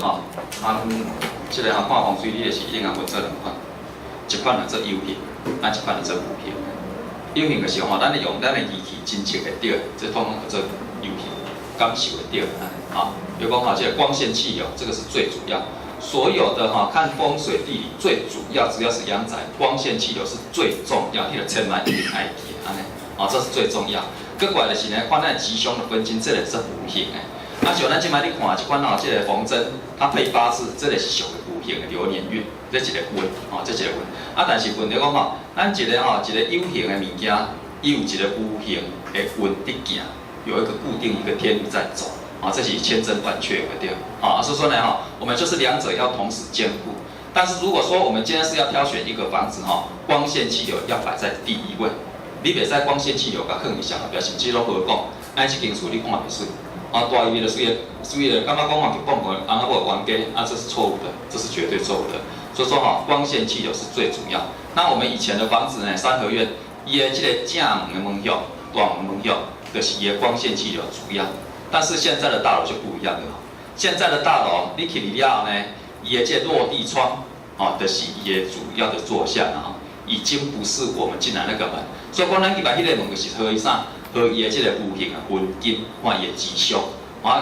哦，即个看风水，你就是一定要分做两款，一款就做有形，一款就做无形。有形就是咱用咱的仪器侦测会到，这统统叫做有形，感受会到比如讲这个光线气流，这个是最主要。所有的看风水地理最主要，只要是阳宅，光线气流是最重要，迄个千万一定爱记安尼。这是最重要。搁过来就是呢，看咱吉凶的分金，这个是无形的。像咱即摆你看一款这个缝针，它配八字，这个是属于无形的流年运，这一个运这一个运。但是问题讲咱一个一个有形的物件，伊有一个无形的运伫行，有一个固定一个天理在走这是千真万确的对所以说呢我们就是两者要同时兼顾。但是如果说我们今天是要挑选一个房子光线气流要摆在第一位，你袂使光线气流甲放一下，表示即拢好讲，一间厝你看袂水。大伊就水的，感觉讲就讲无，无冤家，这是错误的，这是绝对错误的。所以说光线气流是最主要。那我们以前的房子呢，三合院，伊的这个正门的门向、大门门向，就是伊的光线气流主要。但是现在的大楼就不一样了。现在的大楼，你起了后呢，伊的这落地窗，就是伊的主要的坐向已经不是我们进来那个门。所以讲，咱去把迄个门就是何以啥？和伊的这个无形分金，看伊的吉凶，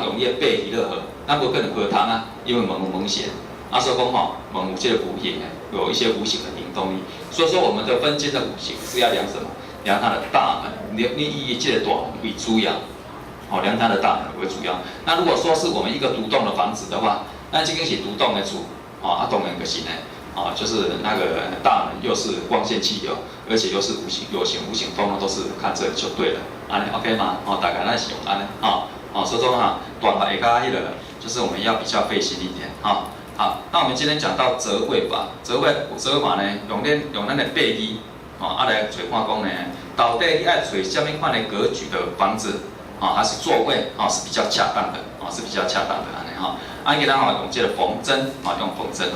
用伊的八字落去，咱无可能合汤因为门有门弦，所以讲门有这个无形有一些无形的灵动力。所以说，我们的分金的五行是要量什么？量它的大门，你以这个大门为主要，量它的大门为主要。那如果说是我们一个独栋的房子的话，咱这个是独栋的厝，当然就是呢。就是那个大门又是光线气流，而且又是无形、有形、无形，通通都是看这里就对了。OK 吗？大概那是用安尼所以说大门下加迄个，就是我们要比较费心一点好，那我们今天讲到择位法，择位法呢，用咱的八字来找看讲呢，到底你爱找什么款的格局的房子还是座位是比较恰当的是比较恰当的安尼给咱用这个缝针用缝针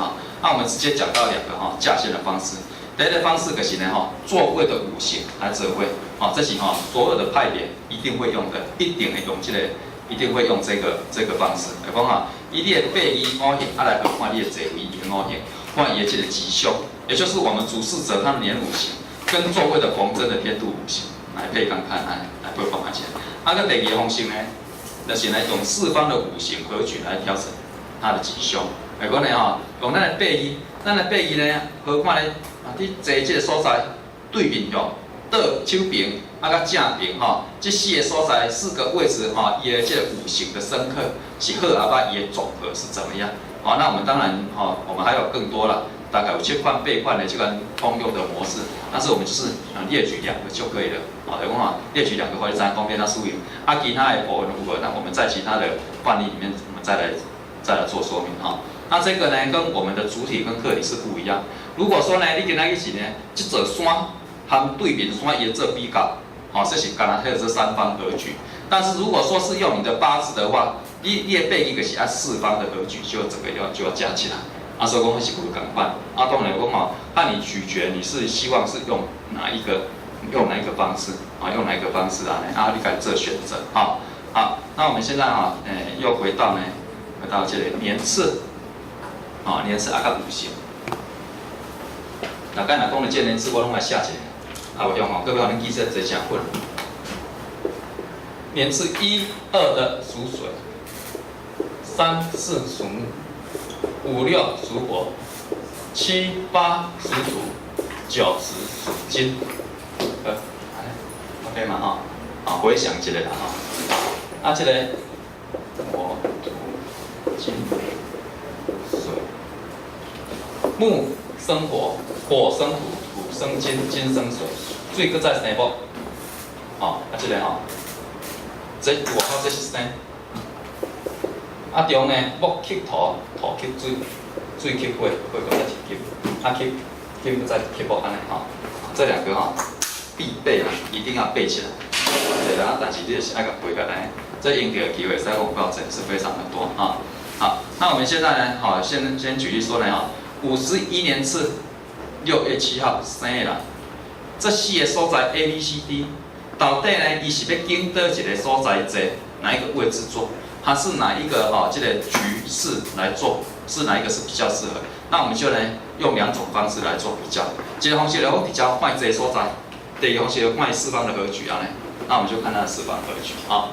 那我们直接讲到两个架线的方式。第一个方式就是呢座位的五行来择位这是所有的派别一定会用的，一定会用一定会用这个方式。来讲以你的八字五行来看你的座位的五行，看伊的这个吉凶，也就是我们主事者他的年五行跟座位的缝针的天度五行来配看看来配放一下。个第二个方式呢，就是呢用四方的五行格局来调整它的吉凶。来讲呢用咱的八字，呢好看咧你坐这个所在对面向倒手边甲正边这四个所在四个位置伊的这个五行的深刻是好伊的总和是怎么样那我们当然我们还有更多了，大概有7款8款的这个通用的模式，但是我们就是列举2个就可以了来讲列举2个或者3方便它输赢其他的部分如何，那我们在其他的范例里面我们再来做说明那这个呢，跟我们的主体跟客体是不一样。如果说呢，你今仔日是呢，这座山和对面山也做比较，这是刚才还有这三方格局。但是如果说是用你的八字的话，你的八字就是按四方的格局，就整个就要加起来。所以讲是不同款。当然讲看你取决你是希望是用哪一个方式用哪一个方式你敢做选择好，那我们现在又回到这个年次。年次甲五行，刚才讲的这年次我拢来写一下，有用各位恁记这真正混。年次1、2的属水，3、4属木，5、6属火，7、8属土，9、10属金。OK 嘛回想一下啦这个火、土、金。木生火，火生土，土生金，金生水，水搁再生木。这个这外口这是生。中呢木克土，土克水，水克火，火搁再克金，金搁再克木安尼这2个必备一定要背起来。对啦，但是你就是爱个背起来，这应对的机会在广告真是非常的多好，那我们现在呢先举例说呢51年次6月7号生的人，这4个所在 A、B、C、D， 到底呢，伊是要经到一个所在坐哪一个位置坐？它是哪一个这个局势来做，是哪一个是比较适合？那我们就呢用2种方式来做比较。一个方式呢，我比较看这个所在；第二个方式看四方的和局啊呢，那我们就看它的四方和局啊。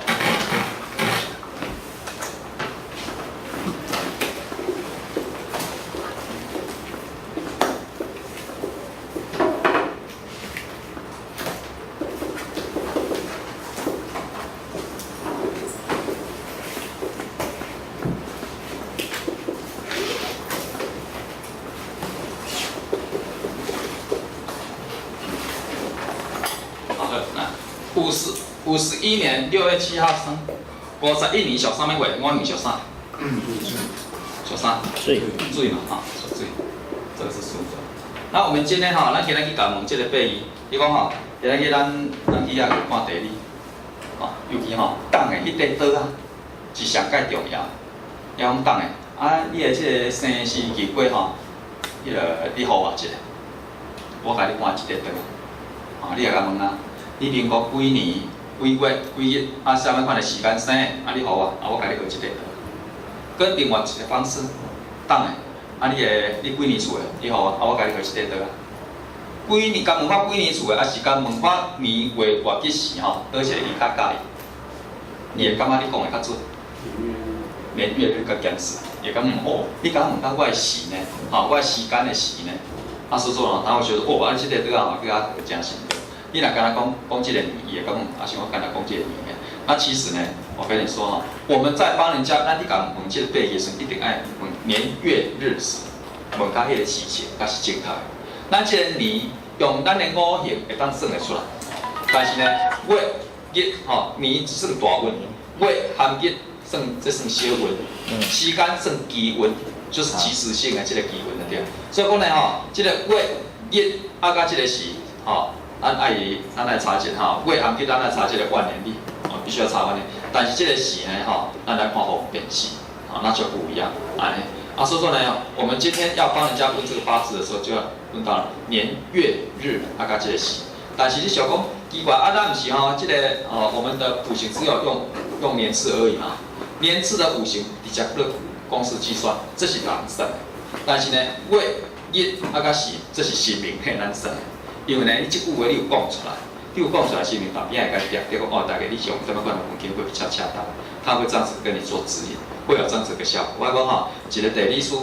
51年6月7号生，51年属啥物月？我年属啥？属啥？水嘛，水，这个是属水。那我们今天咱今日去甲问这个秘义，你讲今日咱去遐看地理，尤其党的迄块岛啊，是上界重要。你讲党的，你的这个生时期过迄个你互我一下，我甲你看一块岛，你来甲问你民国几年？几月几日啥物款的时间生的？你互我，我甲你学一个岛。跟另外一个方式，党的，你几年厝的？你互我，我甲你学一个岛。几年，甲问我几年厝的，是甲问我年月月日时倒一个你较介意？你会感觉你讲的较准？年月日甲减时，会感觉你敢问到我的时呢？我的时间的时呢？所以说他会觉得你这个岛叫我真深刻。你若跟他讲这个年，伊会讲像我跟他讲这个年。那其实呢，我跟你说我们在帮人家，咱你讲问这个秘义时，一定爱问年月日时，问甲迄个时辰，甲是正确的。咱这个年用咱的五行会当算得出来，但是呢，月日年算大运，月含日算小运，时间算奇运，就是及时性的这个奇运的对。所以讲呢这个月日甲这个时咱来查一下月含日咱来查这个万年历，必须要查万年。但是这个时呢咱来看方便性，那就不一样。所以说呢，我们今天要帮人家问这个八字的时候，就要问到年月日甲这个时。但是你想讲奇怪咱唔是这个我们的五行只有用年次而已嘛？年次的五行直接用公式计算，这是难算的。但是呢，月日甲时这是神明很难算的。因为呢，你这句话你有讲出来，是民旁边会甲你点对讲大概你是用什么款的环境会比较恰当，他会这样子跟你做指引，会有这样子的效果。我讲一个地理师，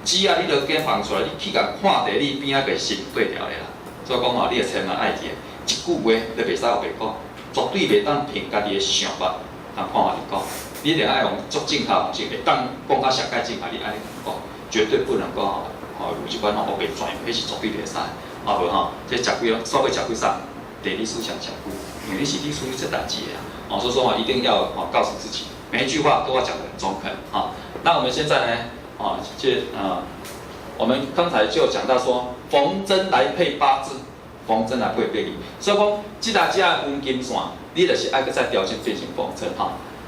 只要你落计放出来，你去甲看地理边仔个是对调的啦。所以讲你会千万爱记，一句话你袂使后白讲，绝对袂当凭家己的想法看法嚟讲，你一定爱用足正确方式，会当讲到上界正确，你安尼讲，绝对不能够有一款黑白转，迄是绝对袂使。无这食几所谓食几上，地理思想食几，因为你是你属于这代志的所以说一定要告诉自己，每一句话都要讲得很中肯那我们现在呢我们刚才就讲到说，逢真来配八字，逢真来配秘义，所以讲这大家分金线，你就是爱再调整变成逢真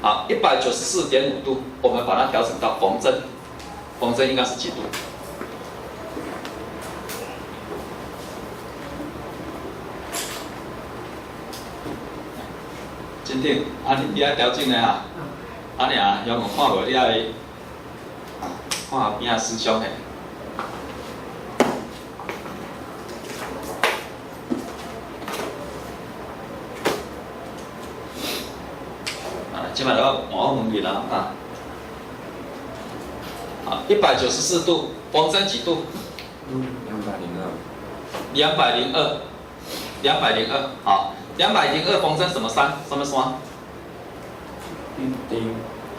194.5度，我们把它调整到逢真，逢真应该是几度？真顶，你爱调整的有无看无？你爱看边仔师兄的。即摆我问你啦194度，逢真几度？202。好，202逢真什么山？什么山？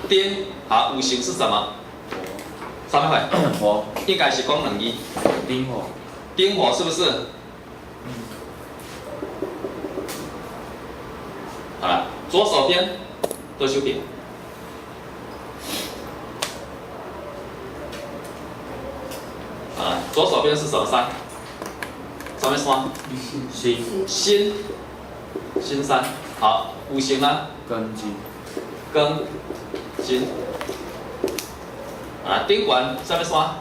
丁。好，五行是什么？什么会？火。应该是讲两字。丁火。丁火是不是？好了，左手边多修点。左手边是什么山？什么山？辛山。好，五行呢？庚金。顶管什么山？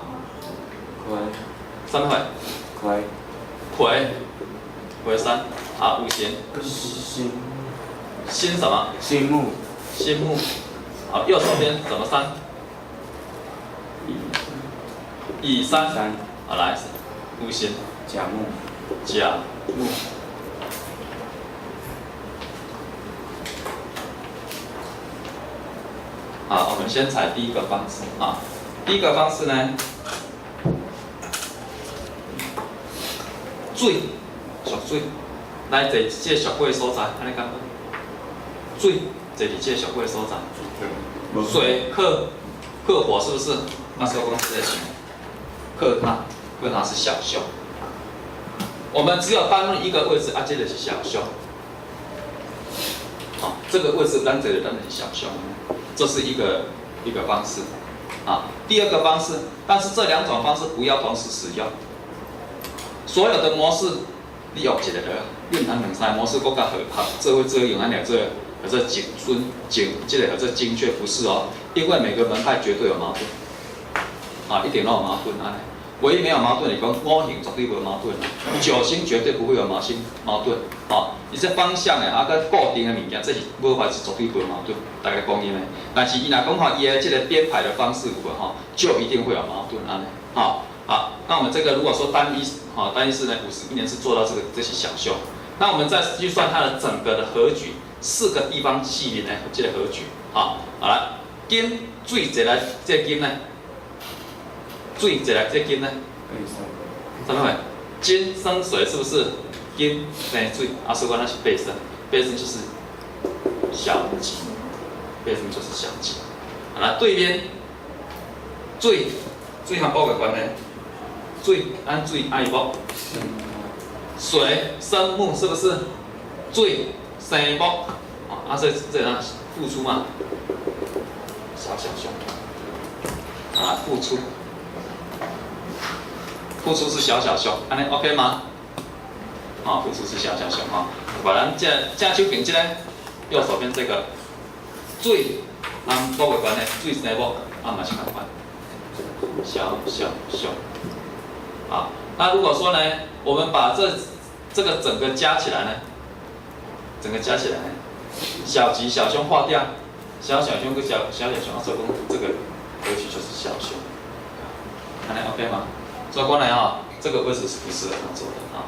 什么会？癸山。好，五行。辛什么？辛木。好，右手边什么山？乙山。好，来，五行。甲木。甲木。好，我们先采第一个方式啊。第一个方式呢，水，属水，来坐这属火的所在，安尼讲。水坐伫这属火的所在，水克火是不是？那时候公司在想，克它是小凶。我们只有单论一个位置，啊，这个是小凶。好，这个位置咱这里当然是小凶。这是一个方式，啊，第二个方式，但是这两种方式不要同时使用。所有的模式，你用一个了，你唔通两三个模式搁甲合，这会用安了这精准这个这精确不是哦，因为每个门派绝对有矛盾，啊，一点都有矛盾安尼。唯一没有矛盾的，讲五行绝对无矛盾，九星绝对不会有矛盾，哦，伊这方向的啊，跟固定的物件，这是无法是绝对无矛盾，大家讲因的。但是伊若讲吼，伊的这个编排的方式有无吼，就一定会有矛盾安尼，好，好，那我们这个如果说单一式呢，51年是做到这些小修，那我们再去算它的整个的和局，4个地方系列呢，这个和局，好，好来，金水一来，这个金呢？水一来，这金呢？什么？金生水是不是？金生水，啊，所以那是背生，背生就是小吉，背生就是小吉。好了，对边水和木的关系，水按水爱木，水生木是不是？水生木，啊，所以这样付出嘛，小凶，啊，付出。付出是小凶，安尼 OK 吗？啊，付出是小凶哈。把咱正手边这个右手边这个水，按木的关系，水生木，啊嘛是同款，小凶。啊，那如果说呢，我们把这个整个加起来呢，小吉小凶划掉，小凶跟小凶，啊，所以讲这个回去就是小凶，安尼 OK 吗？所以讲来吼，这个位置是不适合他做的啊。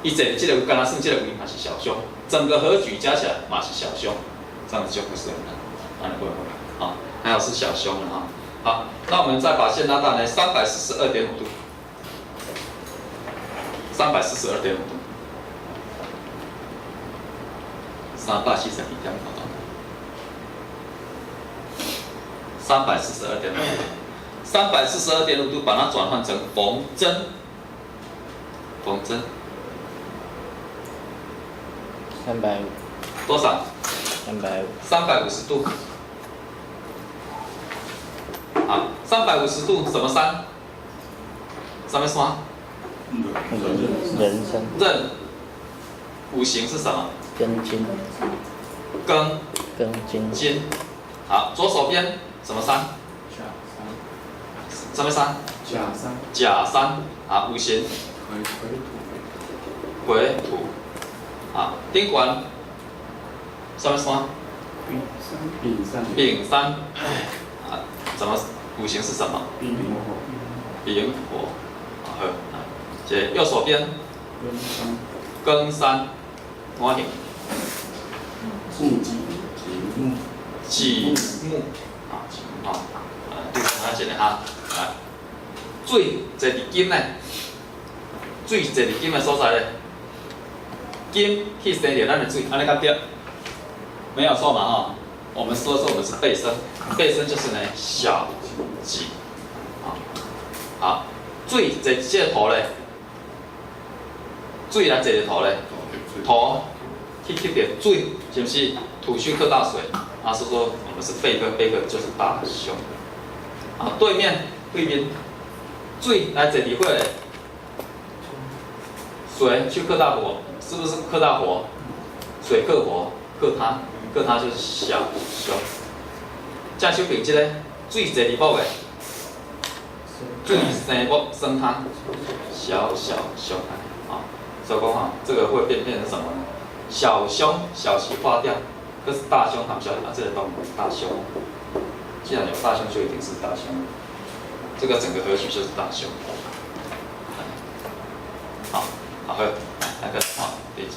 伊这个刚才算这个位嘛是小凶，整个和局加起来嘛是小凶，这样子就不适合他，安尼会啊，还有是小凶的哈。好，那我们再把线拉到呢342.5度，342.5度，372.5度，342.5度。342.5度，把它转换成缝针，350多少？350度。好，350度什么山？什么山？人参。壬。五行是什么？庚金。庚金。金。好，左手边什么山？什么山？甲山。啊，五行。癸土。啊，顶管。什么山？丙山。啊，怎么？五行是什么？丙火。好，这右手边。庚山。我行。己木。啊，对，我一个哈。啊，水坐伫金呢，水坐伫金的所在呢，金去生着咱的水，安尼讲对，没有错嘛哈。我们说我们是背身，背身就是呢小吉，好，水坐这个土嘞，水来坐着土嘞，土去吸着水，是不是？土虚克大水，啊，所以说我们是背克，背克就是大凶。啊，对面水来坐伫火嘞，水去克大火，是不是克大火？水克火，克它就是小凶。正手边这个水坐伫木的，水生木生它，小凶啊。所以讲哈，这个会变成什么呢？小凶小吉化掉，可是大凶含小啊，这个都大凶。既然有大凶，就一定是大凶。这个整个合局就是大凶。好，好喝，来个好，对起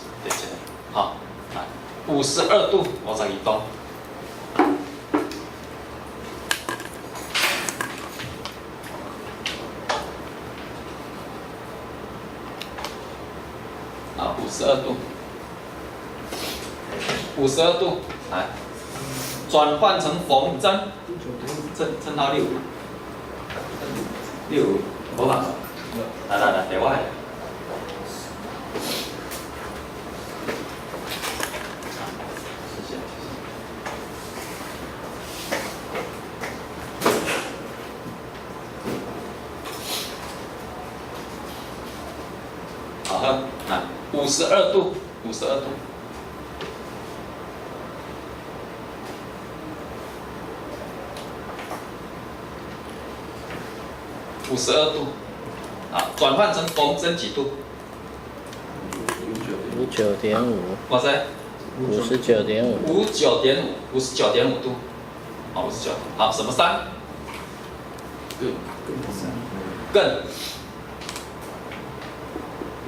来，好，来52度52度。啊，52度，52度，来，转换成缝针，针到6，无办法，来，给我来。谢谢。好喝，来，52度，52度。52度，啊，转换成缝针几度59.5，哇塞59.5， 59.5度，好，59，好，什么3？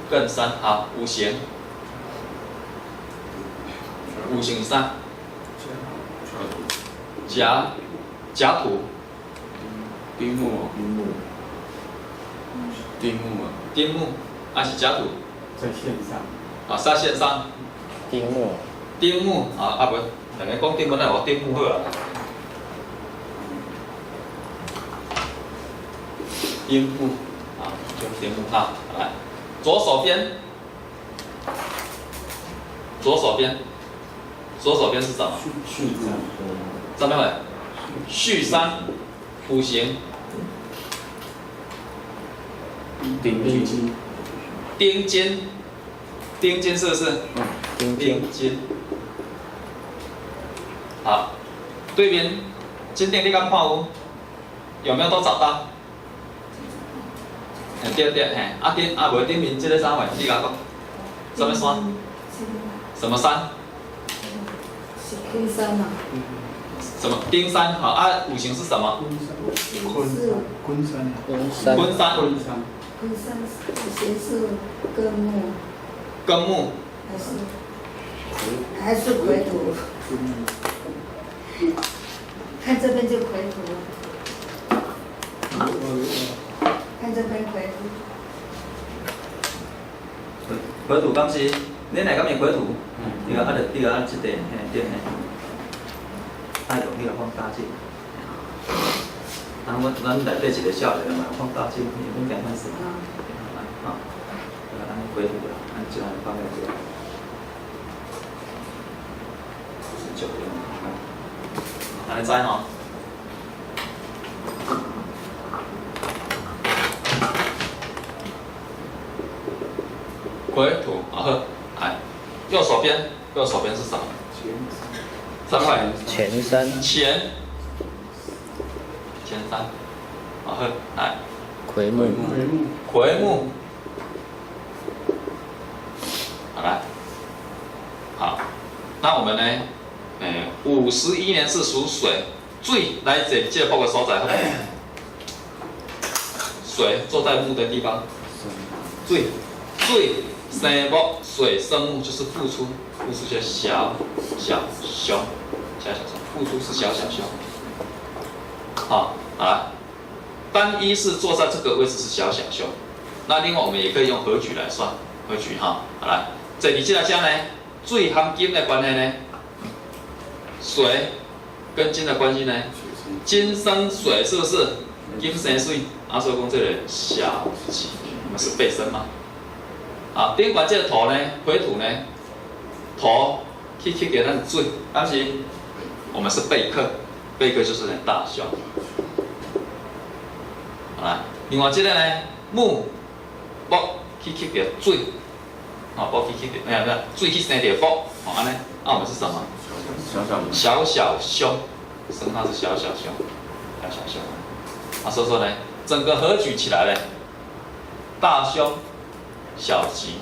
艮3，好，五行3，甲土，丁木，还是甲土在线上，啊，在线上，丁木啊，不，两个讲丁木，那我丁木好啊。丁木啊，就丁木哈，来，左手边是什么？上面会戌3，五行丁金是不是？丁金。好，对面今天你刚看有没有都找到？对，嘿，无对面这个山位，你甲讲，什么山？什么山？是昆山嘛？什么丁山？好啊，五行是什么？昆山，昆山五行是庚木。庚木。还是癸土？看这边就癸土。看这边癸土。癸土敢是？恁哪敢是癸土？你个按这个，嘿，对嘿。按用你个放大镜。啊，咱内底一个少年嘛，放大镜，你讲看是嘛？啊，按癸土啦，按这样放在这。9点，安尼知吼？癸土，好，来，右手边是什么？3块。前3，好，来。癸木，好来，好，那我们呢？51年是属水，水来这个报个所在，水坐在木的地方，水生木，水生木就是付出就是小凶，付出是小凶。好，来，单一是坐在这个位置是小凶，那另外我们也可以用合局来算，合局哈，好来，这里进来讲呢，水和金的关系呢？水跟金的关系呢？金生水是不是？金生水，啊，所以讲这个小吉，我们是背身嘛。啊，顶管这个土呢，癸土呢，土去给咱水，但是我们是背克，背克就是很大凶。好啦，另外这个呢，木去给水，啊，木去给，没有，水去生着木，哦，安尼，啊，我们是什么？小凶，生它是小凶，啊，所以说呢，整个合举起来呢，大凶、小吉、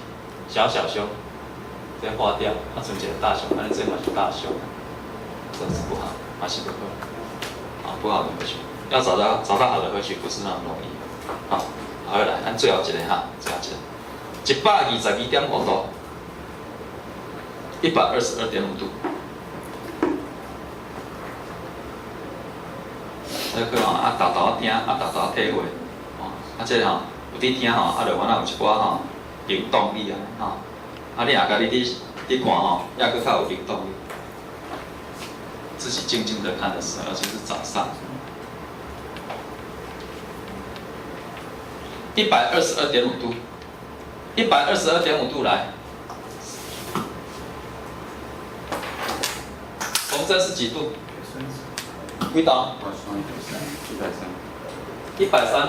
小凶，再划掉，啊，剩一个大凶，安尼这嘛是大凶，这是不好，还是不好，好。不好的合曲，要找到好的合曲不是那么容易。好，好来，咱最后一个哈，最后一个，122.5度，122.5度。这个吼，豆豆听，豆豆体会，这个吼有伫听吼，就原来有一寡吼行动力啊，你也家己伫看吼，也佫较有行动力。自己静静的看的时候，而且是早上。122.5度，122.5度来。缝针是几度？几度？130。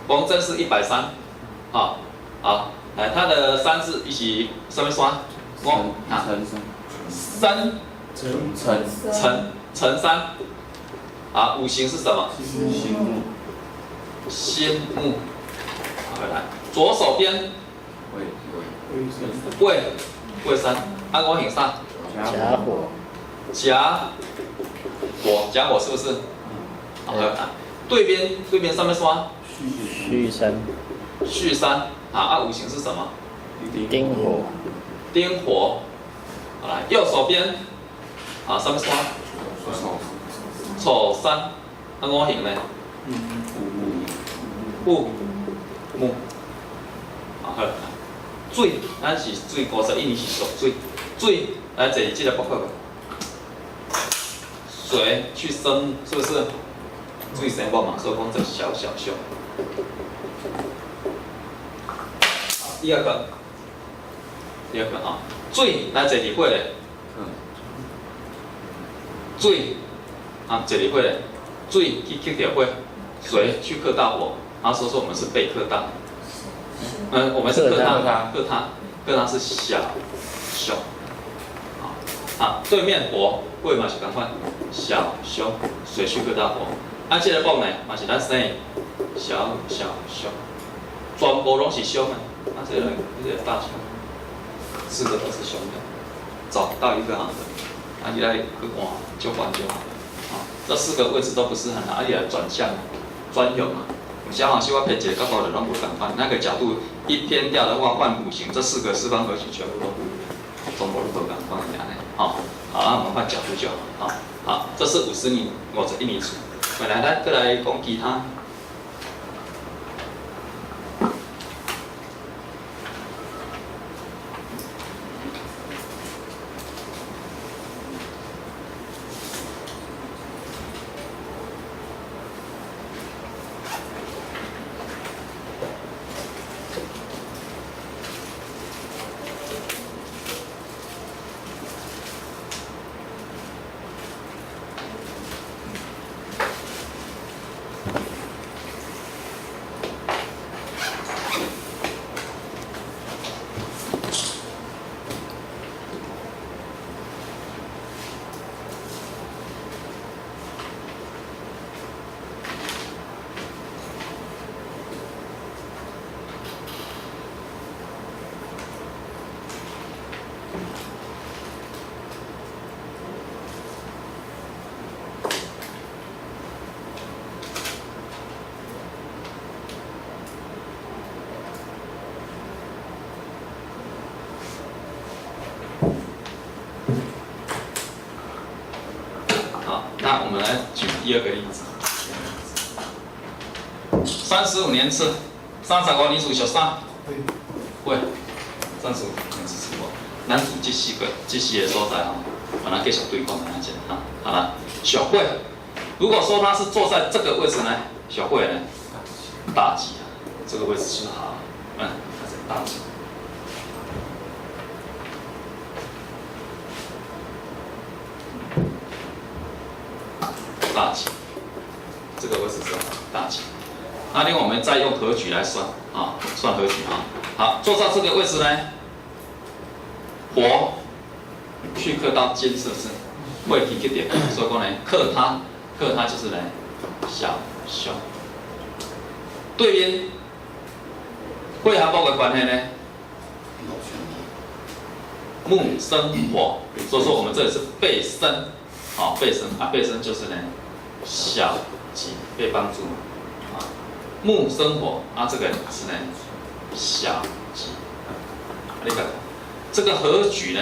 缝针是130。好，来，它的3字一起什么刷？乘3。好，五行是什么？辛木。好，来，左手边癸3，我行啥？甲火是不是？好，对边上面刷戌3。好，五行是什么？丁火。好，来，右手边，上面刷丑3，我行呢？木。好，水，咱是水51年是属水，水来坐这个博客。水去生木，是不是？水生木嘛，所以讲这小小。第二个啊，水来坐伫火咧，水坐伫火咧，水去克到火，水去克到火，然后说我们是被克到，我们是克他是小，对面火嘛是共款，小凶，水去克到火，这个木呢嘛是咱生的小，全部拢是凶的，这个大凶。4个都是凶的，找到一个好的，你来去换就好。这4个位置都不是很好，你来转向专用有些小我偏一个角度就拢无同款，那个角度一偏掉的话，换五行，这4个四方合曲全部都无同款一样的。好，我们换角度就好。好，这是51年处。本来咱再来讲其他。那我们来举第二个例子，35年次，35年次属啥？会，35年次属火。咱主这4个所在把它继续对抗来讲好了，小会，如果说他是坐在这个位置呢，小会呢，大吉这个位置是好，它是大吉。大吉，这个位置是大吉。另外我们再用和局来算算和局好，坐到这个位置呢，火去克到金，是不是？会去克点，所以讲呢，克它就是呢小凶。对边会和木的关系呢？木生火，所以说我们这里是被生。好，被生啊，被生就是呢小己被帮助啊，木生火啊，这个是呢小己，你看这个合举呢，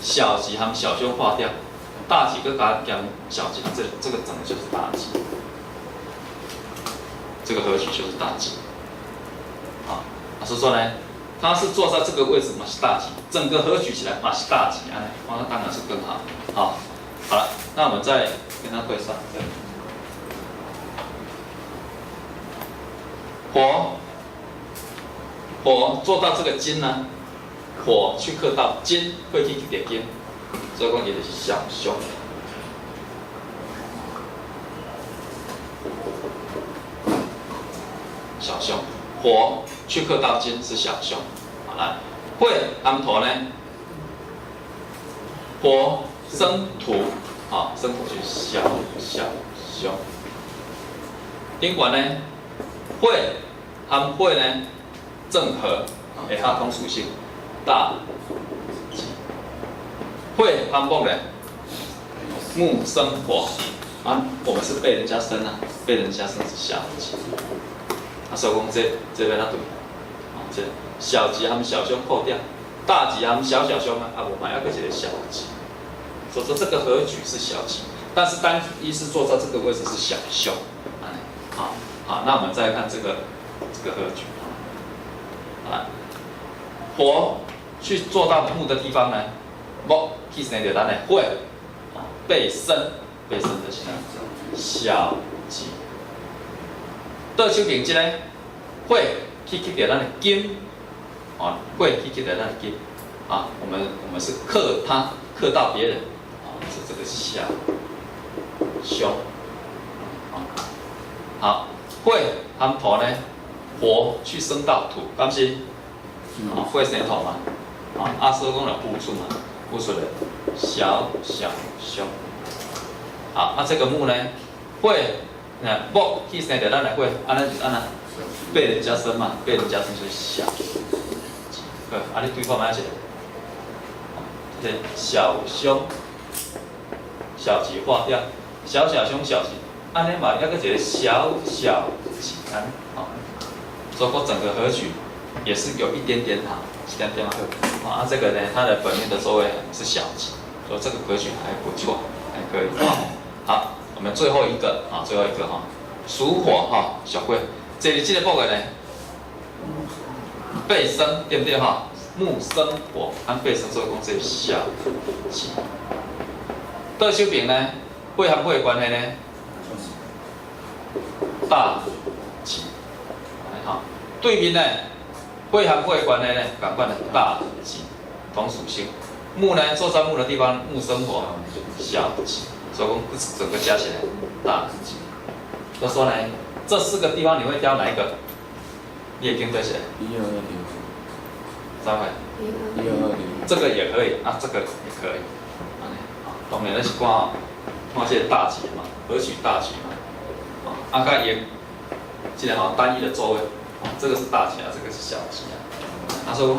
小己和小凶化掉，大己跟加小己，这个整个就是大己，这个合举就是大己，啊，所以说呢，它是坐在这个位置嘛是大己，整个合举起来嘛是大己啊，那当然是更好，好，好了，那我们再跟它对上，火做到这个金呢，火去克到金，会去点金，所以讲也就是小凶。小凶，火去克到金是小凶。好来，会安头呢，火生土，啊，生土就是小凶。宾馆呢，会和会呢正合，会合同属性，大己。会和木呢，木生火，啊，我们是被人家生啊，被人家生是小己。啊，所以讲这边啊对，啊，这小己和小凶扣掉，大己和小凶啊，我们要个一个小己。所以说这个合举是小己，但是单一是坐在这个位置是小凶。好，那我们再看这个合举。好，火去做到木的地方呢，木去生到咱的火，被生就是小己。倒手边即个火去到咱的金，啊，火去到咱的金，啊，我们是克他，克到别人，啊，是这个小凶，好。火和土呢，火去生到土，敢是？啊，火生土嘛，啊，所以讲了付出嘛，付出了小凶。好，这个木呢，火，木去生到咱的火，安尼就是安那，被人家生嘛，被人家生就是小。你对看卖一下，这小凶，小己化掉，小凶小己。安尼嘛，要个一个小己安，所以说整个合举也是有一点点好，一点点好。啊，这个呢，它的本命的座位是小己，所以这个格局还不错，还可以。好，我们最后一个啊，属火哈，小贵，这里记得报个呢，被生对不对哈？木生火，按被生做讲这小己。倒手边呢，会和会关系呢？大己，好，对面呢，会和会关系呢，赶快的大己，同属性。木呢，坐在木的地方，木生火，小己，所以讲整个加起来大己。就说呢，这4个地方你会挑哪一个？你也跟对起来。3位。这个也可以啊，这个也可以。当然那是看这个大己嘛，合取大己嘛。啊，甲也，这个单一的座位，这个是大己啊，这个是小己啊。所以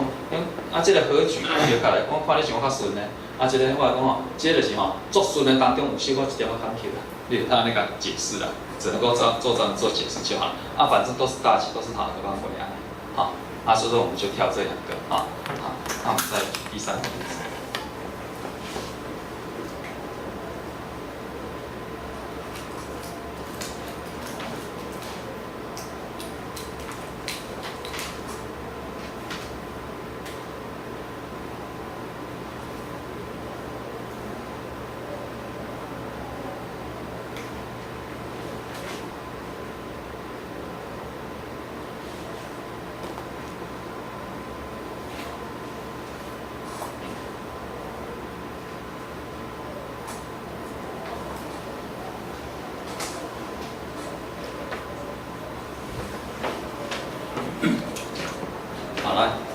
讲，这个合举学下来，我看你想较顺呢。这个我来讲这个就是作顺的当中有小可一点仔坎坷啦，你他那个解释啦，只能够做这样做解释就好了。反正都是大己，都是好的方位啊。所以说我们就跳这2个啊。好，那我们再第3个。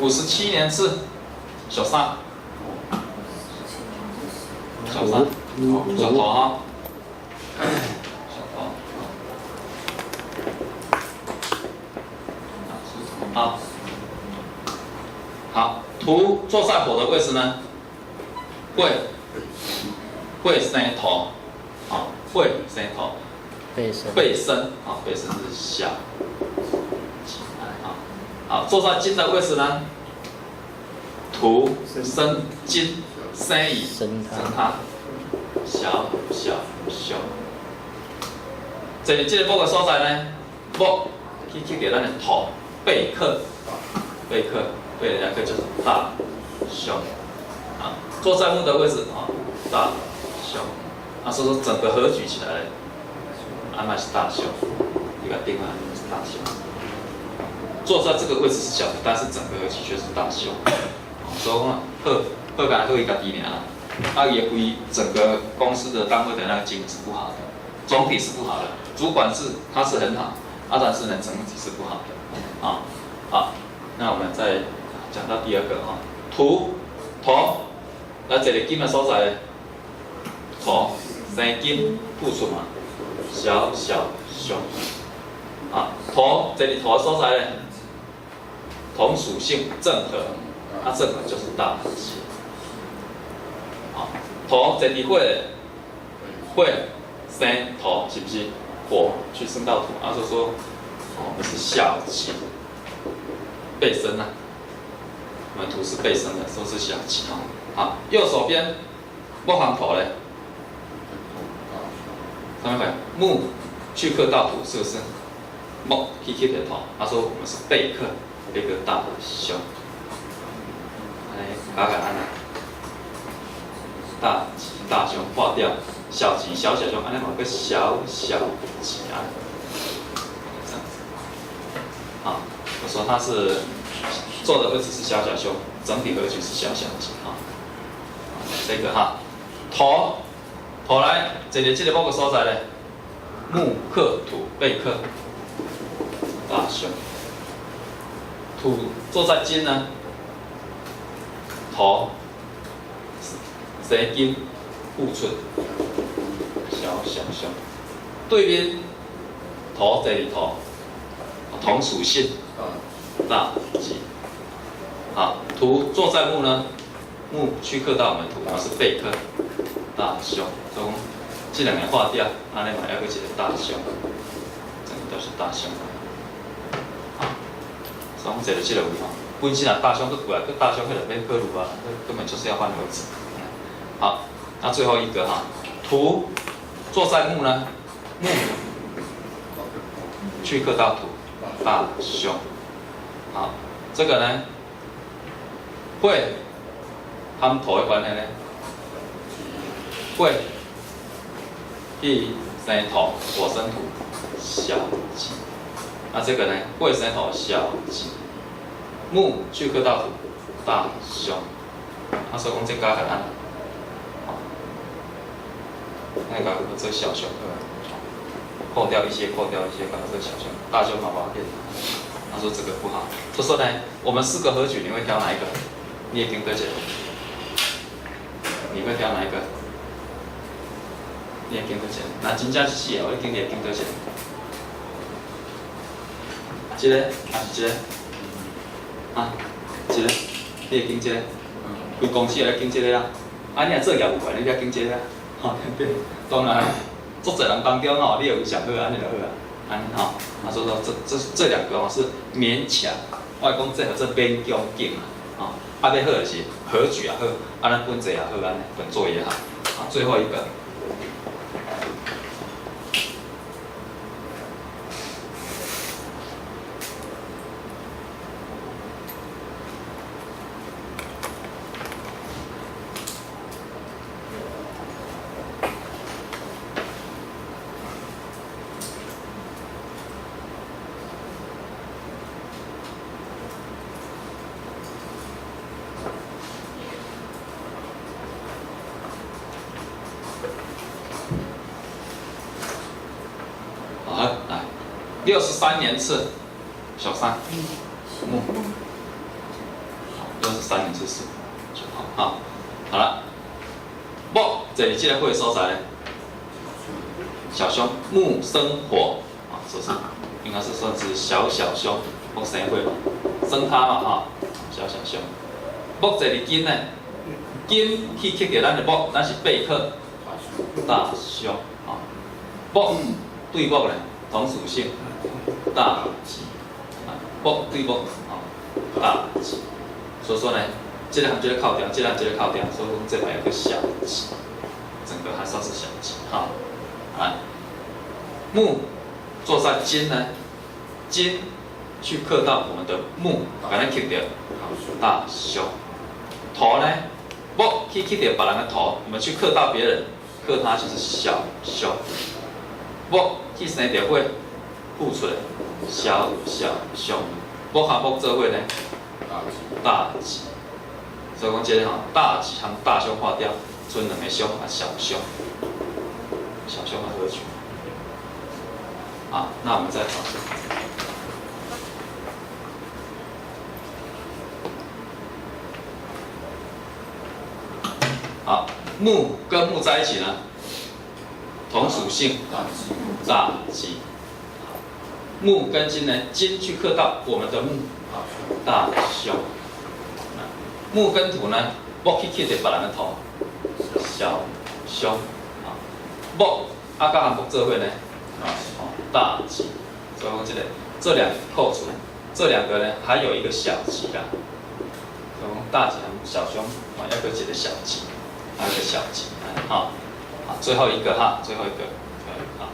57年次，小3，小头哈，好，土坐在火的位置呢，会生土，会生土，背身，背身啊，背身是小，啊，好，坐在金的位置呢，土生金，生以生他，小小小。这里这个木的所在呢，木去给咱的土背克，背人家就是大小，啊，坐在木的位置啊，大小，啊，所以说整个合举起来，安排是大小，一个定案是大小。坐在这个位置是小的，但是整个合举却是大小。所以讲，好干好伊家己尔，啊，也对整个公司的单位的那个经营是不好的，总体是不好的。主管是它是很好，啊，但是呢整体是不好的，啊，好，那我们再讲到第二个啊，土，来这里金的所在，土生金付出嘛，小小凶，啊，土这里土的所在呢，同属性正合，啊，正合就是大气，啊，土这里会生土是不是？火去生到土，然后就说，我们是小气，背身啊，我们土是背身的，说是小气啊。好，右手边木行头嘞，上面看木去克到土，是不是？木去克的头，他说我们是背克，一个大凶，来搞安啦，大凶化掉。小吉小凶，安尼嘛个小吉啊，这样子。好，我说它是坐的位置是小凶，整体格局是小吉啊。这个哈，头来，这里这个某个所在呢，木克土背克，大凶。土坐在金呢，头生金付出。小凶，对面土这里土，同属性，大吉。好，土坐在木呢，木去克到我们土，我们是背克，大凶。所以这两个划掉，安尼嘛要个一个大凶，整个都是大凶。好，所以这个这个位吼，本身啊大凶都过来，个大凶迄个免克鲁啊，根本就是要换位置。好，那最后一个哈，土。坐在木呢，木去克到土，大凶。好，这个呢，会和土的关系呢，会一生土，火生土，小吉。那这个呢，会生土小吉，木去克到土，大凶。啊，所以讲这加起来。那个这小凶，扣掉一些，把这小凶，大凶把它变。他说这个不好，就说呢，我们4个合举，你会挑哪一个？你也听得见？你会挑哪一个？你也听得见？那真正是死的，我一听你也听得见。这个还是这个？啊，这个，你会听这个？规公司来听这个啊？啊，你若做业务员，你要听这个啊？吼，对，当然，足侪人当中吼，你有上好安尼就好啊，安尼吼，啊，所以说这两个吼是勉强，我讲这叫做勉强劲啊，啊，要好就是合举也好，咱本质也好，安尼本作也好，啊，最后一个。63年次，小三，木，63年次是，好，好了，木这里这个会的所在呢，小凶木生火啊，这是应该是算是小凶，木生火嘛，生它嘛哈，小凶。木这里金呢，金去克给咱的木，咱是背克大凶啊，木对木呢，同属性，大吉。木对木，大吉。所以说呢，这个和这个靠掉，这个和这个靠掉，所以说这边有个小吉，整个还算是小吉哈。啊，木坐上金呢，金去克到我们的木，把它克掉，大凶。头呢，木去克掉别人的头，我们去克到别人，克他就是小凶。木去生掉会付出来，小凶。木和木做伙呢，大吉。所以讲这个吼，大吉和大凶划掉，剩两个凶啊，小凶，小凶和合群。啊，那我们再考试。好，木跟木在一起呢，同属性，大吉。木跟金呢，金去克到我们的木，大凶。木跟土呢，木去克到别人的头，小凶。啊，木啊，甲和木做伙呢，大吉。所以讲这两个扣除，这两个呢还有一个小吉啦。所以讲大吉和小凶啊，要个一个小吉，还有一个小吉，好，好，最后一个哈，最后一个，好，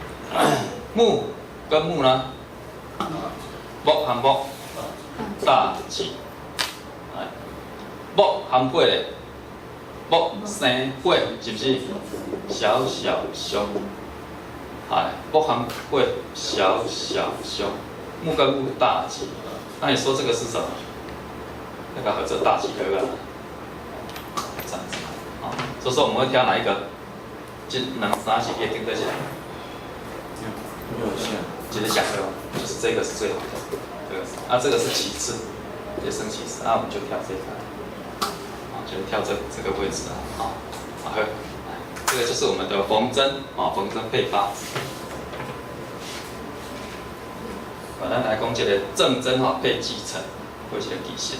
木跟木呢，木和木，大吉，木和过嘞，木生过是不是？小凶。哎，木和过小凶，木跟木大吉。那你说这个是什么？那个和这大吉合啊？这样子啊。所以说我们会挑哪一个？这两三是可以定对起来。右下。其实想的就是这个是最好的，这个是啊，这个是其次，也升其次，那我们就挑这个，啊，就挑这个位置啊，好，这个就是我们的缝针啊，缝针配发。咱来讲这个正针哈配继承，或者底线。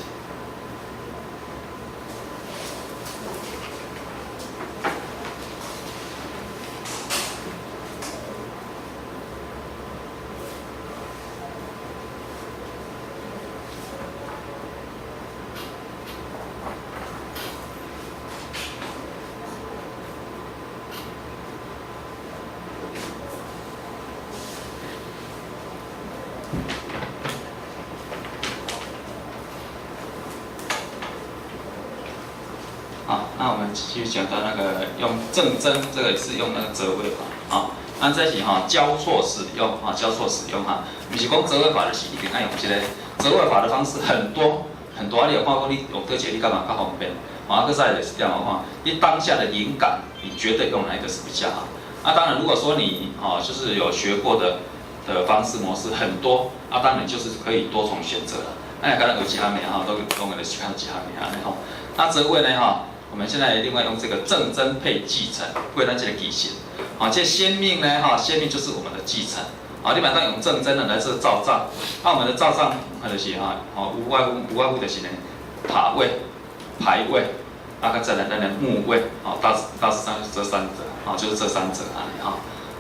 好，那我们继续讲到那个用正针，这个是用那个折位法啊。按在一起哈，交错使用啊，交错使用哈。不是讲折位法就是一定爱用这个折位法的方式很多很多，你有看过你用这些你干嘛较方便？啊，个再就是这样的话，你当下的灵感，你觉得用哪一个是比较好？啊，当然如果说你啊就是有学过的方式模式很多，啊，当然就是可以多重选择了。那刚才有其他名哈，都我们的去看其他名哈，吼。那折位呢哈？我们现在另外用这个正针配继承，为咱这个记型。好，这先命呢，哈，先命就是我们的继承。好，你马上用正针的来做造账。那我们的造账，就是哈，好，无外乎就是呢，塔位、牌位，啊，再来咱的木位，好，大致上就是这三者，好，就是这三者啊，哈，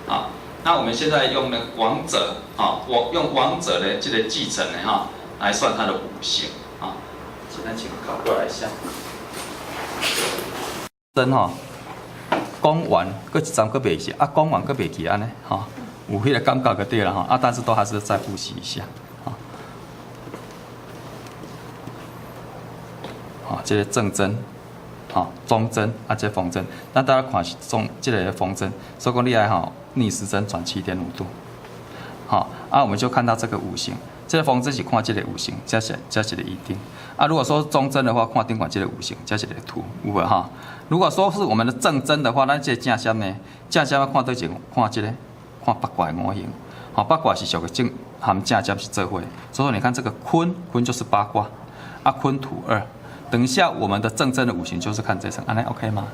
好。那我们现在用呢王者，啊，我用王者的这个继承呢，哈，来算它的五行，啊，现在请考过来一下。真吼，讲完，搁一张搁袂去，啊，讲完搁袂去安尼，吼，有迄个感觉就对了哈，啊，但是都还是再复习一下，啊，好，这个正针，好，中针，啊，这缝针，咱大家看是这个缝针，所以讲你来吼，逆时针转7.5度，好，啊，我们就看到这个五行。这个缝针是看这个五行，加一个一定。啊，如果说中针的话，看顶管这个五行，加一个土，有无哈？如果说是我们的正针的话，咱这正针呢，正针要看对一个，看这个，看八卦的模型。好，八卦是属于正和正针是做伙，所以说你看这个坤就是八卦，啊坤土2。等一下我们的正针的五行就是看这层，安尼 OK 吗？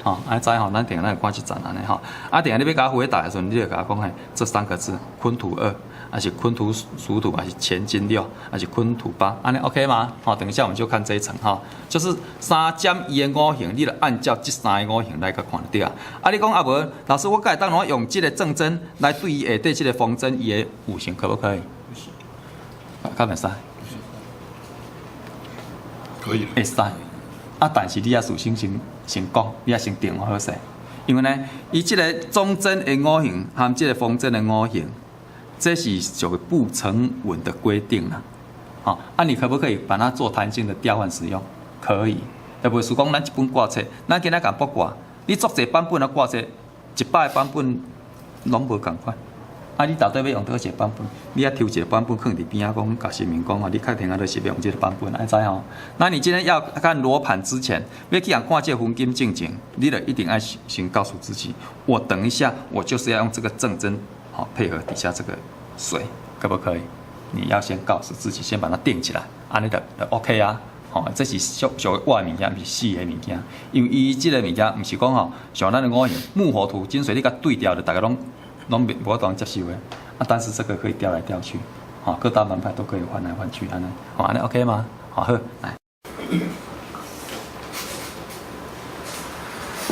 吼，安尼知吼，咱定咱看一站安尼吼。啊，定你要甲我回答的时阵，你就甲我讲嘿，这3个字坤土2，还是坤土属土，还是乾金6，还是坤土8，安尼 OK 吗？好，等一下我们就看这一层哈，就是3减1的五行，你就按照这3个五行来甲看对啊。啊，你讲啊无，老师我甲当我用这个正针来对伊下底这个方针伊的五行可不可以？可袂使？可以。会使。啊，但是你也首先先讲，你也先定好势，因为呢，伊这个中针的五行和这个方针的五行，这是属于不成文的规定啦。好，啊，你可不可以把它做弹性的调换使用？可以。要袂是讲咱一本卦册，咱今仔讲卜卦，你做一版本的卦册，100个版本拢无共款。啊，你到底要用倒一个版本？你要抽一个版本放伫边仔讲，甲神明讲哦，你确定啊，就是要用这个版本，爱知吼？那你今天要看罗盘之前，要去人看这黄金正经，你得一定要先告诉自己，我等一下我就是要用这个正针，好配合底下这个水，可不可以？你要先告诉自己，先把它定起来，安尼就 OK 啊。吼，这是属活的物件，毋是死的物件。因为伊即个物件，毋是讲吼，像咱的五行木火土金水，你甲对调的，大家拢无法度接受的。啊，但是这个可以调来调去，好，各大门派都可以换来换去，安尼，好，安尼 OK 吗？好，好，来。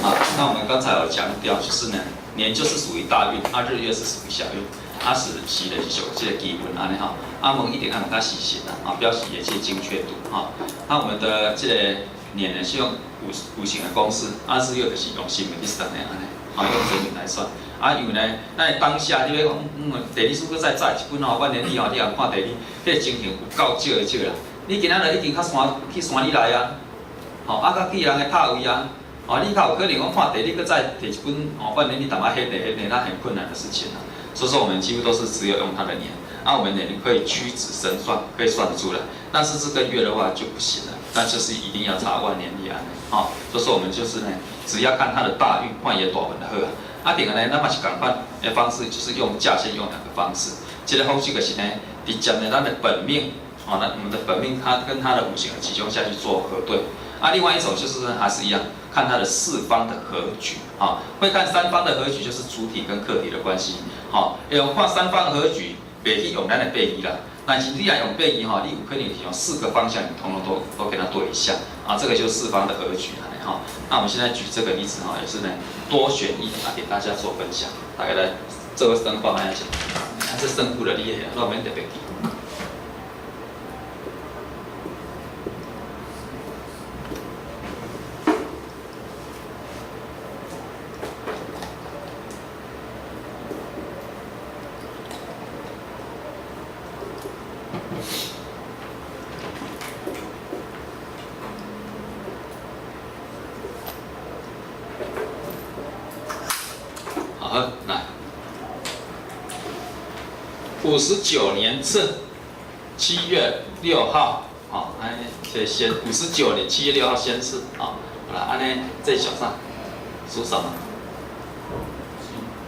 好，那我们刚才有强调，就是呢，年就是属于大运，日月是属于小运。是时的是属这个基本安尼吼，问一定要较细心啦，表示一些精确度哈。我们的这个年呢是用五行的公式，日月就是用新的去算的安尼，用生命来算。因为呢，咱当下你要讲，地理书搁再一本吼，万年历吼，你若看地理，迄个情形有够少的少啦。你今仔日已经去山里来啊，甲去人的塔位啊，你较有可能讲看地理搁再摕一本万年历淡仔迄个，那很困难的事情啦。所以说我们几乎都是只有用它的年，我们年可以屈指神算，可以算得出来。但是这个月的话就不行了，那就是一定要查万年历啊。所以说我们就是呢，只要看它的大运，看也大运就好啊。另外呢，咱嘛是共款的方式，就是用价先用2个方式。这个方式就是呢，直接呢，咱的本命，我们的本命它跟它的五行的吉凶下去做核对。另外一种就是呢，还是一样，看它的四方的合局会看三方的合局，就是主体跟客体的关系用看三方合局，袂去用咱的背义啦。但是你若用背义你有可能是用4个方向，你统统都给它对一下这个就是四方的合局那我们现在举这个例子也是呢，多选一给大家做分享。大概来这个生方来讲，这胜负的厉害，那我们特别记。好，来，59年次7月6号，这先59年7月6号先次好了，安尼这小上属什么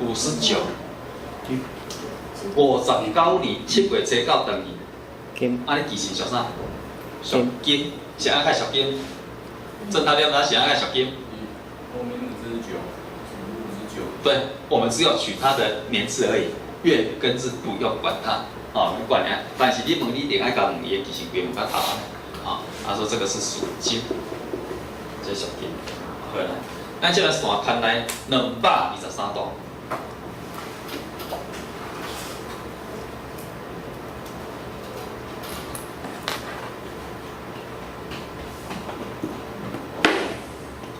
？59，59年7月初9等于金，安尼其实小上属金，是爱看属金，正大量是爱看属金。后面59。对，我们只有取它的年次而已，月跟日不用管它，不管它。但是你问你一定爱甲问伊的，其实不用甲答案，他说这个是属金，这是属金。好来，咱这个线看来223度。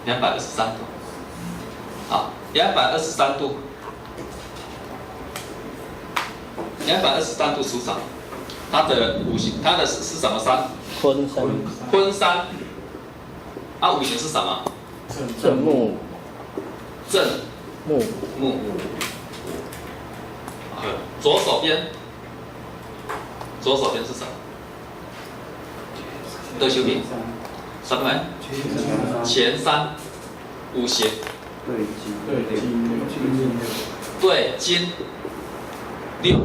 223度，好，223度，223度属什么？它的五行，它的是什么山？坤山。坤山。五行是什么？正木。正木。木。左手边是什么？德修平。什么？前山。五行。对金6。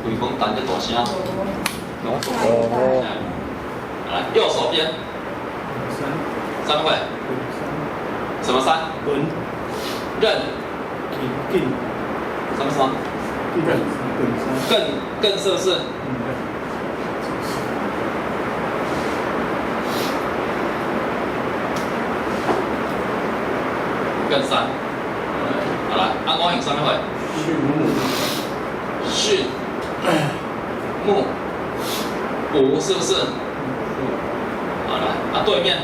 微风弹的大声。来，右手边。三会什么山？文任定什么什么？任更是不是？更山。好了，按光影三会。畜牧畜牧五是不是？好了，啊对面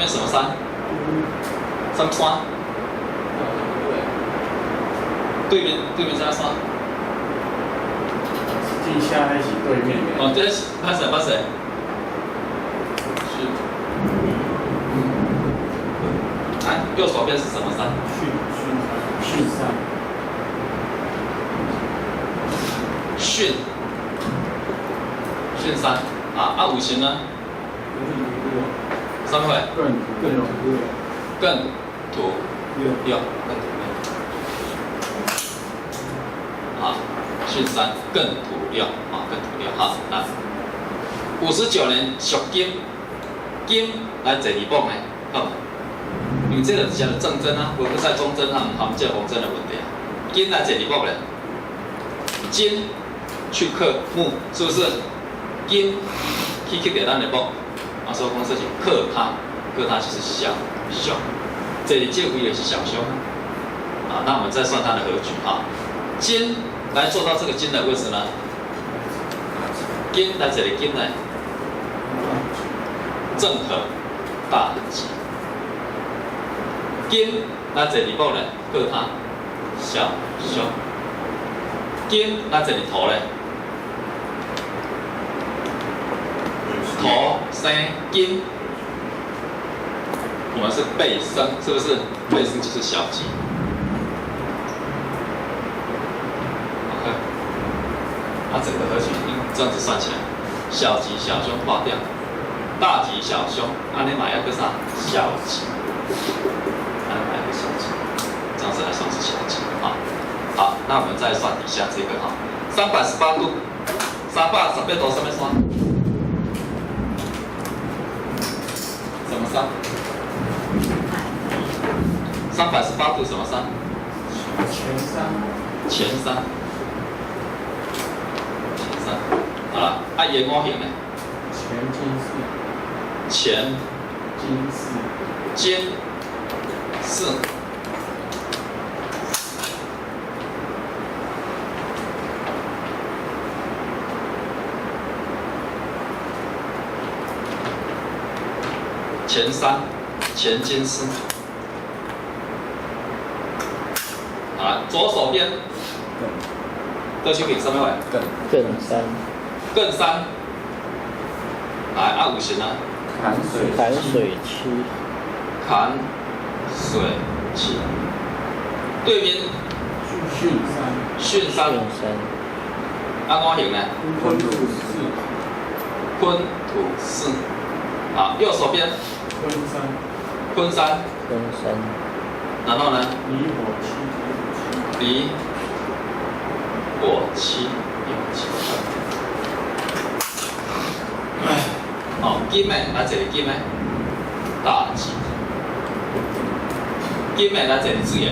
什么山？什么山？对面是啥山？地下那是对面的。哦，这是拍谁？是。来，右手边是什么山？巽山。巽山啊，五行呢？三会。艮土六。啊，巽山艮土六啊，艮土六好，来，59年属金，金来坐二榜的，好，因为这个是叫做正针啊，无去使中针啊，含这方针的问题啊，金来坐二榜咧，金去克木，是不是？金去掉咱的木，啊，所以讲说是克它，克它就是小凶，这里这位也是小凶啊，那我们再算它的和局啊。金来做到这个金的位置呢？金来这里金呢？正合大吉。金来这里报呢？克它小凶。金来这里头呢？头生金。我们是背生，是不是？背生就是小吉。它整个和弦这样子算起来，小吉小凶划掉，大吉小凶，按你买一个啥？小吉，按你买一个小吉，这样子来算是小吉啊。好，那我们再算底下这个哈，318度，318度什么山？什么山？318度什么山？前山。好了，啊，沿五行呢？前金四。前三，前金四。好了，左手边。各手边什么位？艮山。艮山。来，啊，五行呢？坎水七。坎水七。对面。巽山。啊，五行呢？坤土四。坤土四。好，右手边。坤山。然后呢？离火七有七。好，金的来这里金的大吉。金的来这里水的。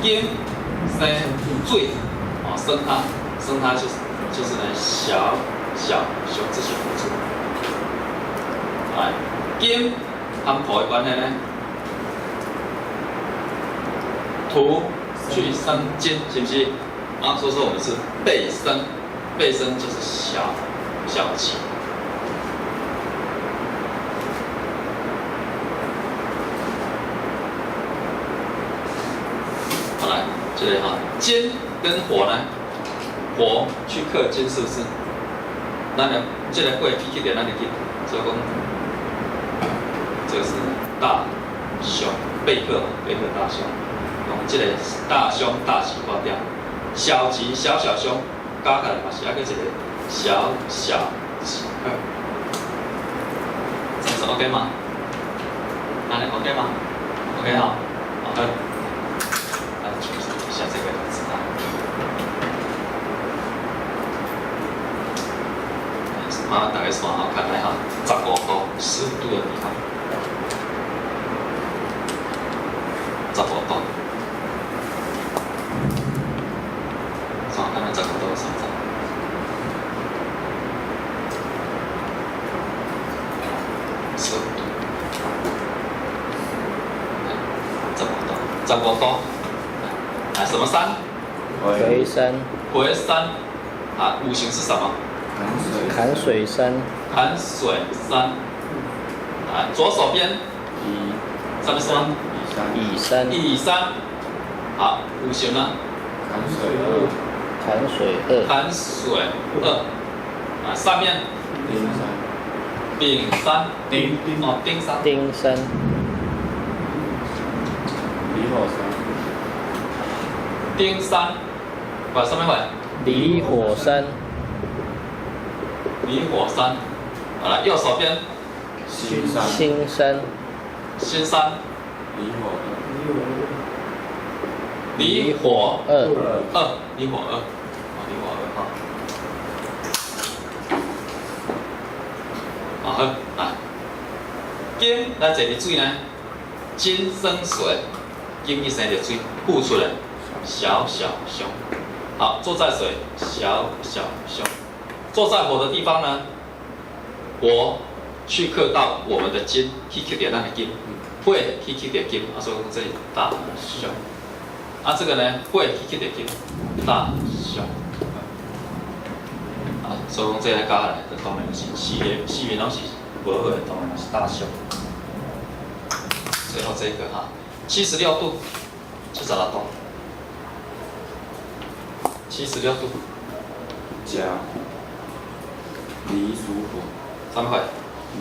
金生水，哦，生它就是呢小凶这些辅助。来，金和土的关系呢？土去生金，是不是？啊，所以说我们是背生，背生就是小吉。好来，这里哈，金跟火呢，火去克金，是不是？那呢，这个会去点那里去，所以讲，这个是大凶，背克大凶。用这个大凶大吉划掉，小吉小凶，加起来嘛是一个小吉。这样子 OK 吗？那你 OK 吗 ？OK 哈，好的。来，举一下这个字啊。大概算好看来哈，15度。15度的地方，15度，看看15度上涨。15度，15度，啊，什么山？回山，回山，啊，五行是什么？坎水山，坎水山，啊，左手边什么山？乙山，乙山，好，五行呢？坎水二，坎水二，啊，上面丙山，哦，丁山，丁山，丁山，把上面回，离火山，离火山，好了，右手边新山，新山，离火二，离火二，离火二哈。好，来，金来坐伫水呢，金生水，金一生着水，付出了小小熊。好，坐在水，小小熊。坐在火的地方呢，火去克到我们的金，去克到咱的金，火去克到金，所以讲这里大熊。这个呢，火去克到金，大熊。所以讲这个加起来，这当然是四面拢是无好的，当然是大凶。最后这个哈，76度，76度，76度，甲，离属火，上面会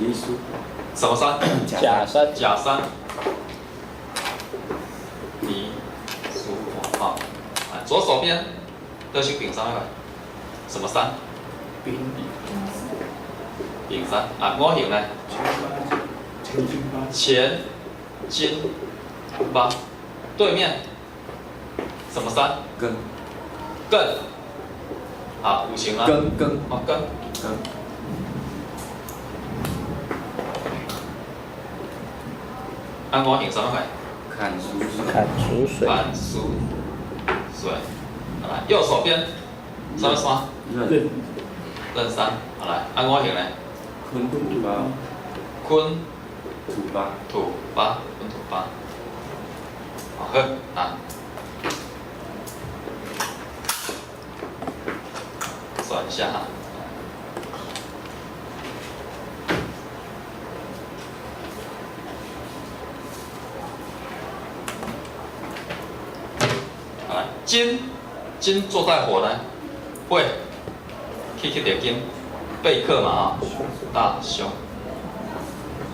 离属什么山？甲山，甲山，离属火哈。左手边都是丙上面会什么山？丙山啊，五行呢？前金八，对面什么山？庚，艮。好，五行呢？庚，哦，艮。按五行什么会？坎属水，坎属水，坎属水。好来，右手边什么山？壬山。好来，按五行呢？坤土八，坤土八，土八，坤土八。好，喝啊。算一下哈。好来，金坐在火呢，会去到金，背克嘛啊，大凶。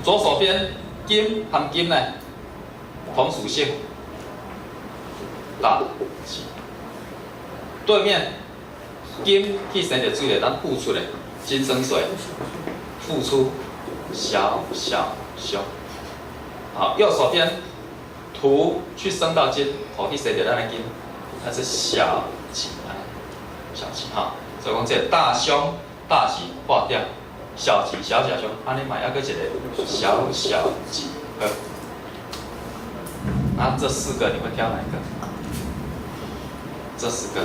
左手边金和金呢，同属性，大吉。对面金去生着水咧，咱付出咧，金生水，付出小小凶。好，右手边土去生到金，土去生着咱的金，那是小吉啊，小吉哈。所以讲这个大凶大吉化掉，小吉小小凶，安尼嘛还佫一个小小吉呵。那这4个你会挑哪一个？这4个。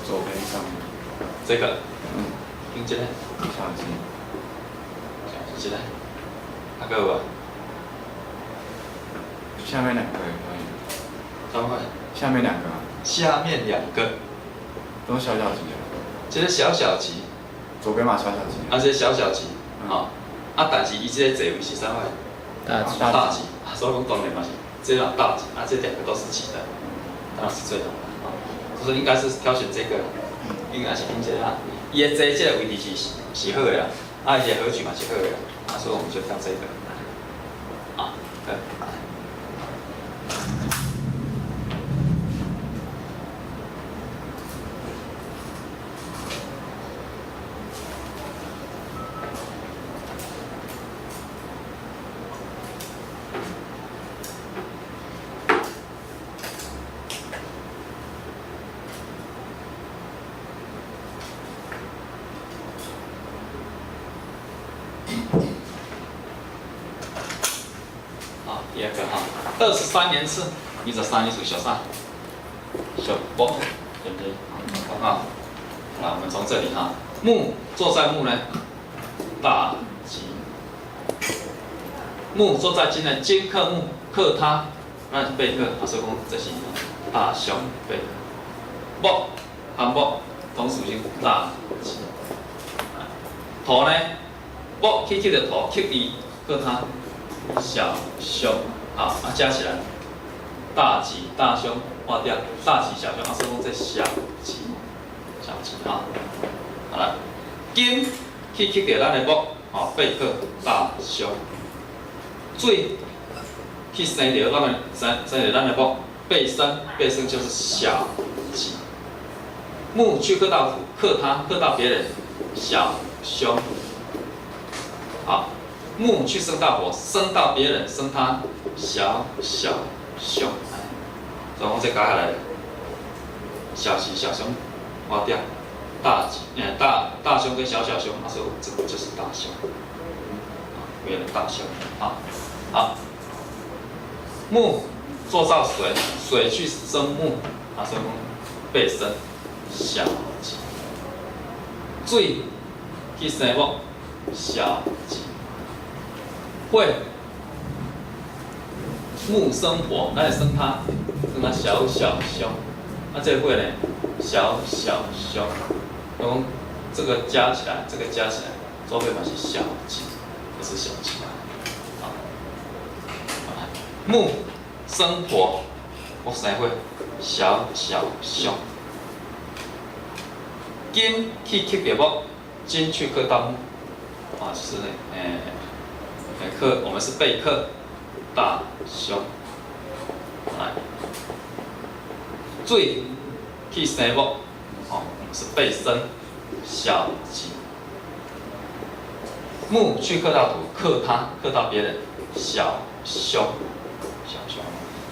左边上面，这个，听见没？小吉，是的，哪个有啊？下面2个也可以，怎么会？下面2个，下面2个，都小小吉的，这是小小吉，左边嘛小小吉，这是小小吉，好，但是伊这个座位是啥位？大吉，大吉，所以讲当然嘛是，这种大吉，这2个都是吉的，当然是最好的。就是应该是挑选这个，应该是听这啦。伊的这个位置是好的啦，伊的合曲嘛是好的啦，所以我们就挑这个。对。第二个哈，23年次，23年属小啥？小木，对不对？啊，那我们从这里哈，木坐在木呢，大吉。木坐在金呢，金克木，克他，那贝克，所以讲这是大凶贝克。木和木同属性大吉。土呢，木去的土，克伊克他，小凶。好，加起来，大吉大凶划掉，大吉小凶，所以讲这小吉，小吉哈。好了，金去到咱的木，贝克大凶。水去生到咱的木，背生就是小吉。木去克到土，克他，克到别人，小凶。好，木去生到火，生到别人，生他，小凶。所以我再改下来，小吉小凶划掉，大吉大凶跟小凶，所以这个就是大凶。别人大凶，好，木坐造水，水去生木，所以讲背生小吉。水去生木，小吉。火木生火，那生它，小凶。这个火呢，小凶。然后这个加起来，周边嘛是小吉，不是小吉。木生火，我生火，小凶。金去克到木，金去克到木，就是克我们是被克，大凶。来，水去生木，我们是被生，小吉。木去克到土，克他，克到别人，小凶。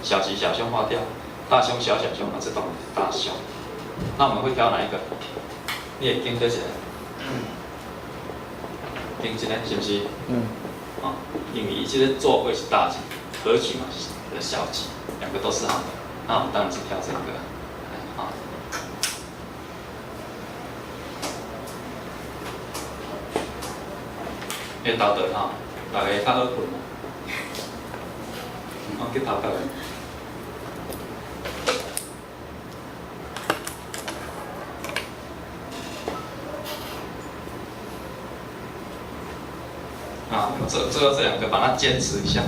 小吉小凶划掉，大凶小凶，这种大凶。那我们会挑哪一个？你会跟对起来？跟起来是不是？因为这个座位是大吉，合取嘛是小吉，两个都是好的。那我们当然是挑这个。会倒倒哈，大家较好困嘛。去头壳。这两个把它坚持一下，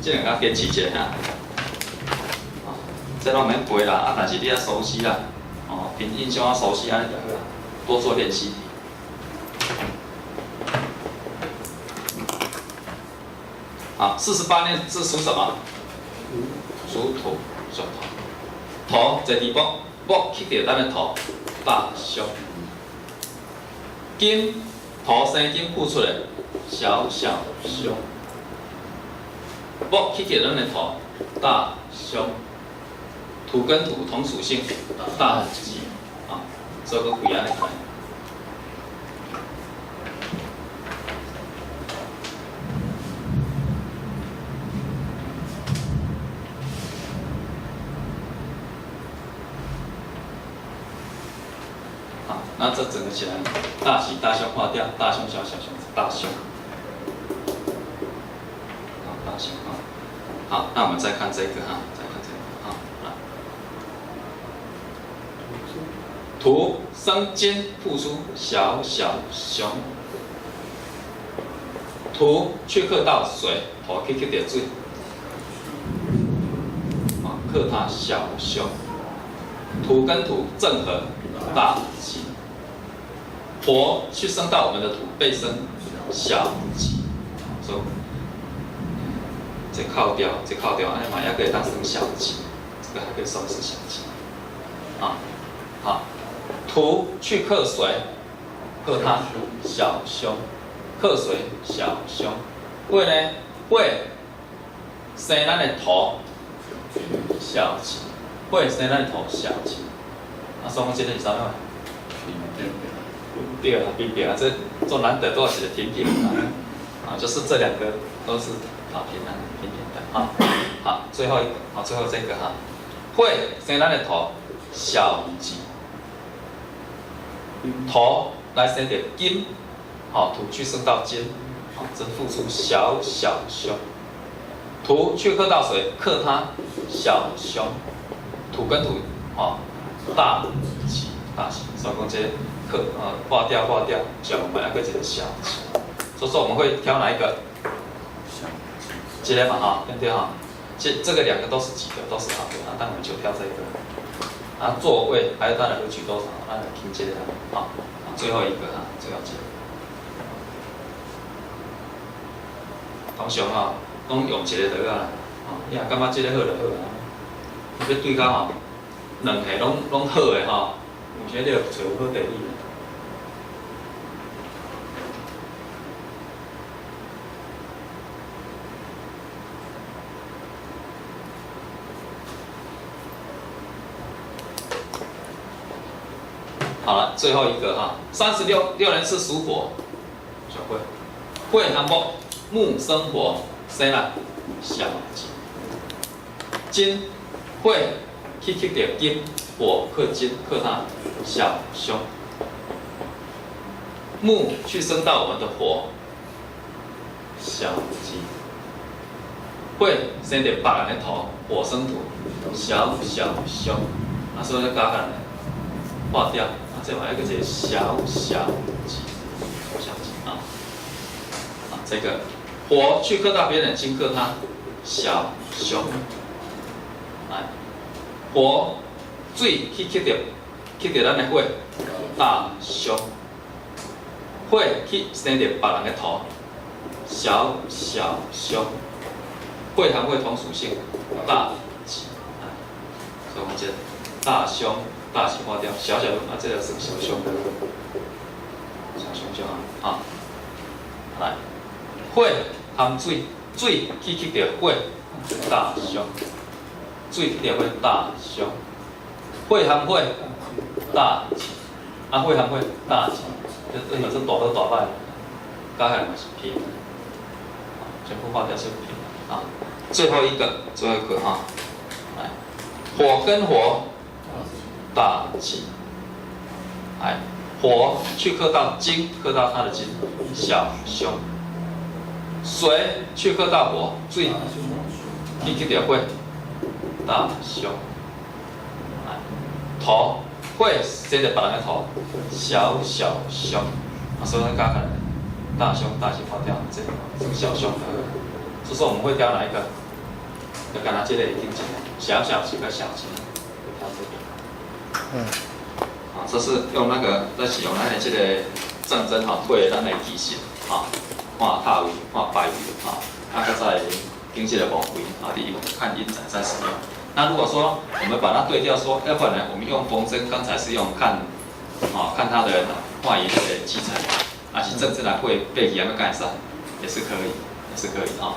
这两个坚持一下。这拢免背啦，但是你要熟悉啦，凭印象要熟悉安尼就好啦，多做练习题。好，48年是属什么？属土，属土。土坐伫木，木去到咱的土，大凶。金，土生金付出来，小凶。木去到咱的土，大凶。土跟土同属性，大吉。所以个规安尼看。那这整个起来，大喜大凶划掉，大凶小凶大凶，大凶好，那我们再看这个土生金付出小凶，土去克到水，土去到水，克它小凶，土跟土正合，大吉。火去生到我们的土，被生小吉，所以这靠掉，哎嘛，也可以当成小吉，这个还可以算是小吉。好，土去克水，克它小凶，克水小凶。火呢？火生咱的土小吉，火生咱的土小吉。所以讲这个是啥物？对啊，平平这做难得多少是平平就是这两个都是平平的。好，好，最后一个，好，最后这个哈，会生咱的土，小字，土来生点金，好，土去生到金，好，这付出小小凶，土去克到水，克它小凶，土跟土，好，大吉大吉，所以讲这克化掉，小我们来个一个小吉，所以说我们会挑哪一个？这个嘛哈，对不对哈？这个两个都是吉的，都是好的啊，但我们就挑这个。啊，座位还有它的格局多少？咱来听这个好，最后一个哈，最后这个。通常吼，拢用一个就好啦，吼，你若感觉这个好就好啊。你要对到吼，两个拢好的吼，有时你就找有好第二个。好了，最后一个哈，36人是属火，小慧，慧含木生火，生啦小吉。金慧去克到金，火克金，克它小凶。木去生到我们的火，小吉。慧生到别人的土，火生土，小凶。啊，所以要加起来化掉。这嘛一个是小吉啊，这个火去克到别人，金克他小凶，哎，火水去克到咱的火大凶，火去生到别人的土小凶，火含火同属性大吉，所以我们这大凶。大吉化掉，小的啊，这个是小凶，小凶就好啊。来，火含水，水去克到火，大凶。水去到火，大凶。火含火，大吉。啊，火含火，大吉。这有时大好大歹，加起来嘛是平，全部化掉是平啊。最后一个哈，来，火跟火。大吉，哎，火去克到金，克到它的金，小凶。水去克到火，水去克到火，大凶。哎，土火生在别人的土，小凶。啊，所以加起来，大凶大吉化掉，这个小凶的。所以说我们会挑哪一个？就跟他这类听起来，小吉和小吉，挑这个。这是用那个在使用咱的这个正针哈，对咱的体型哈，看塔位、看摆位哈，啊，再盯这个部位啊，第一看阴展再使用。那如果说我们把它对调说，要不然呢，我们用缝针，刚才是用看它的画仪的器材，还是正针来会背起来的盖上，也是可以啊。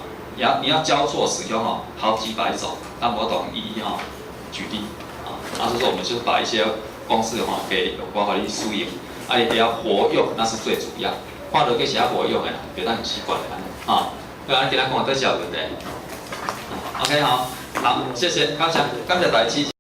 你要交错使用哦，好几百种，但我懂一一哈举例。啊，所以说我们就是把一些公式给有关法律输赢，啊，也要活用，那是最主要。画到给其他活用的，别让你习惯的啊。那咱今天讲到这小问题。OK 好，谢谢，感谢大家支持。